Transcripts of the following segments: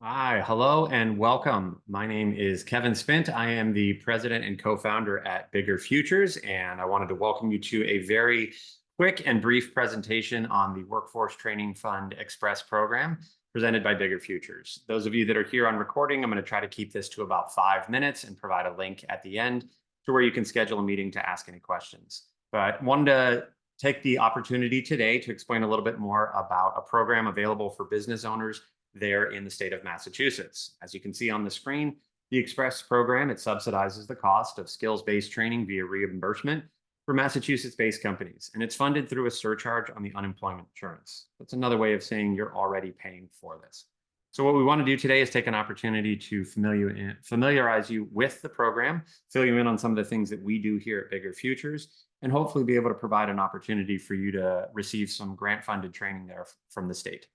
Hi, hello, and welcome. My name is Kevin Spindt. I am the president and co-founder at Bigger Futures, and I wanted to welcome you to a very quick and brief presentation on the Workforce Training Fund Express program presented by Bigger Futures. Those of you that are here on recording, I'm going to try to keep this to about 5 minutes and provide a link at the end to where you can schedule a meeting to ask any questions. But wanted to take the opportunity today to explain a little bit more about a program available for business owners there in the state of Massachusetts. As you can see on the screen, the Express program, it subsidizes the cost of skills-based training via reimbursement for Massachusetts-based companies, and it's funded through a surcharge on the unemployment insurance. That's another way of saying you're already paying for this. So what we want to do today is take an opportunity to familiarize you with the program, fill you in on some of the things that we do here at Bigger Futures, and hopefully be able to provide an opportunity for you to receive some grant-funded training there from the state.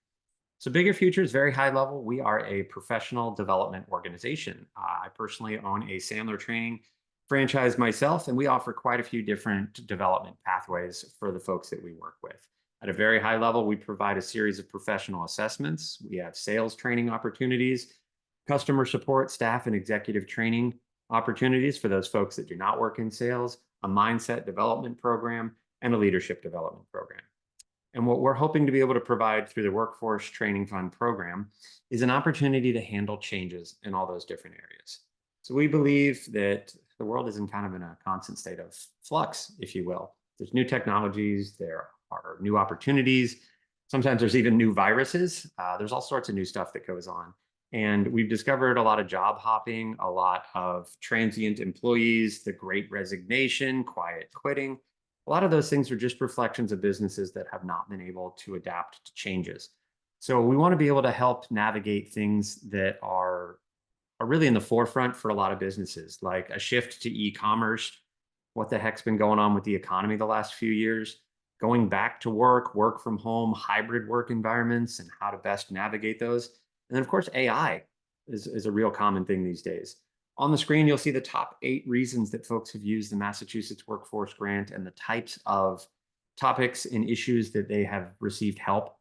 So Bigger Futures, very high level. We are a professional development organization. I personally own a Sandler training franchise myself, and we offer quite a few different development pathways for the folks that we work with. At a very high level, we provide a series of professional assessments. We have sales training opportunities, customer support, staff and executive training opportunities for those folks that do not work in sales, a mindset development program, and a leadership development program. And what we're hoping to be able to provide through the Workforce Training Fund program is an opportunity to handle changes in all those different areas. So we believe that the world is in kind of in a constant state of flux, if you will. There's new technologies, there are new opportunities. Sometimes there's even new viruses. There's all sorts of new stuff that goes on. And we've discovered a lot of job hopping, a lot of transient employees, the great resignation, quiet quitting. A lot of those things are just reflections of businesses that have not been able to adapt to changes. So we want to be able to help navigate things that are really in the forefront for a lot of businesses, like a shift to e-commerce. What the heck's been going on with the economy the last few years? Going back to work from home, hybrid work environments, and how to best navigate those. And then, of course, AI is a real common thing these days. On the screen, you'll see the top 8 reasons that folks have used the Massachusetts Workforce Grant and the types of topics and issues that they have received help.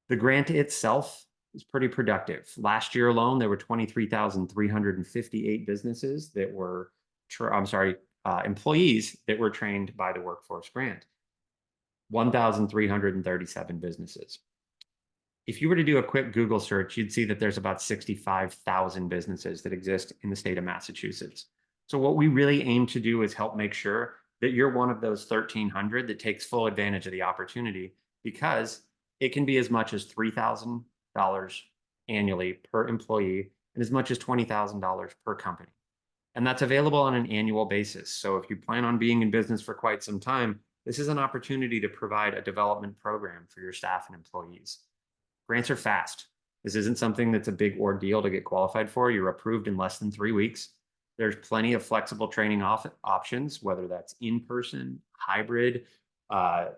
The grant itself is pretty productive. Last year alone, there were 23,358 businesses that were, employees that were trained by the Workforce Grant. 1,337 businesses. If you were to do a quick Google search, you'd see that there's about 65,000 businesses that exist in the state of Massachusetts. So what we really aim to do is help make sure that you're one of those 1,300 that takes full advantage of the opportunity, because it can be as much as $3,000 annually per employee and as much as $20,000 per company. And that's available on an annual basis. So if you plan on being in business for quite some time, this is an opportunity to provide a development program for your staff and employees. Grants are fast. This isn't something that's a big ordeal to get qualified for. You're approved in less than 3 weeks. There's plenty of flexible training options, whether that's in-person, hybrid,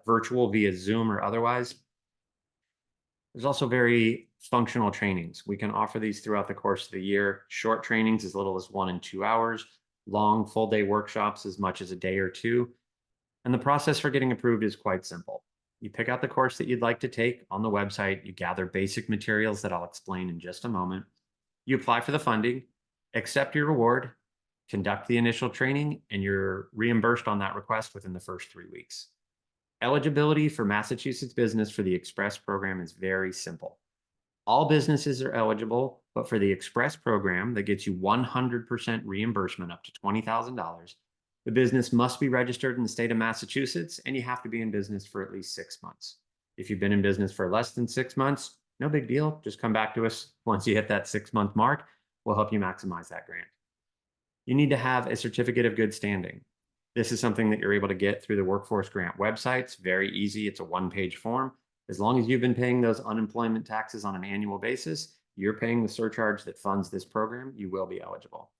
virtual via Zoom or otherwise. There's also very functional trainings. We can offer these throughout the course of the year. Short trainings as little as 1 and 2 hours, long full-day workshops as much as a day or two. And the process for getting approved is quite simple. You pick out the course that you'd like to take on the website. You gather basic materials that I'll explain in just a moment. You apply for the funding, accept your reward, conduct the initial training, and you're reimbursed on that request within the first 3 weeks. Eligibility for Massachusetts business for the Express program is very simple. All businesses are eligible, but for the Express program that gets you 100% reimbursement up to $20,000, the business must be registered in the state of Massachusetts, and you have to be in business for at least 6 months. If you've been in business for less than 6 months, no big deal. Just come back to us once you hit that 6-month mark. We'll help you maximize that grant. You need to have a certificate of good standing. This is something that you're able to get through the Workforce Grant website. It's very easy. It's a 1-page form. As long as you've been paying those unemployment taxes on an annual basis, you're paying the surcharge that funds this program, you will be eligible.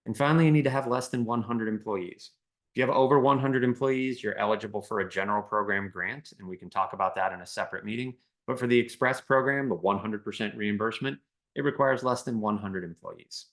And finally, you need to have less than 100 employees. If you have over 100 employees, you're eligible for a general program grant, and we can talk about that in a separate meeting. But for the Express program, the 100% reimbursement, it requires less than 100 employees.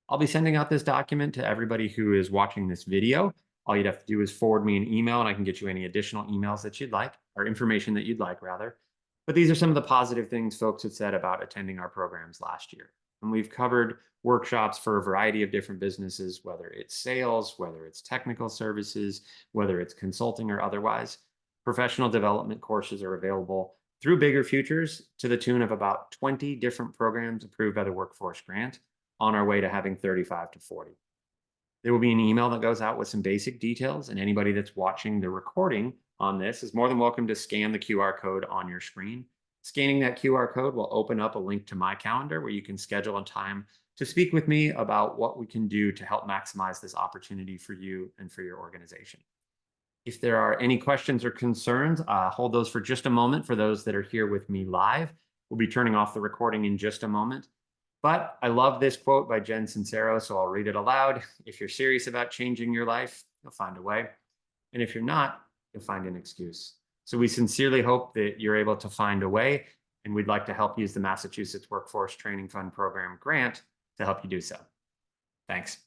I'll be sending out this document to everybody who is watching this video. All you'd have to do is forward me an email, and I can get you any additional emails that you'd like, or information that you'd like, rather. But these are some of the positive things folks had said about attending our programs last year. And we've covered workshops for a variety of different businesses, whether it's sales, whether it's technical services, whether it's consulting or otherwise. Professional development courses are available through Bigger Futures to the tune of about 20 different programs approved by the Workforce Grant, on our way to having 35 to 40. There will be an email that goes out with some basic details, and anybody that's watching the recording on this is more than welcome to scan the QR code on your screen. Scanning that QR code will open up a link to my calendar where you can schedule a time to speak with me about what we can do to help maximize this opportunity for you and for your organization. If there are any questions or concerns, hold those for just a moment for those that are here with me live. We'll be turning off the recording in just a moment. But I love this quote by Jen Sincero, so I'll read it aloud. If you're serious about changing your life, you'll find a way. And if you're not, you'll find an excuse. So we sincerely hope that you're able to find a way, and we'd like to help use the Massachusetts Workforce Training Fund Program grant to help you do so. Thanks.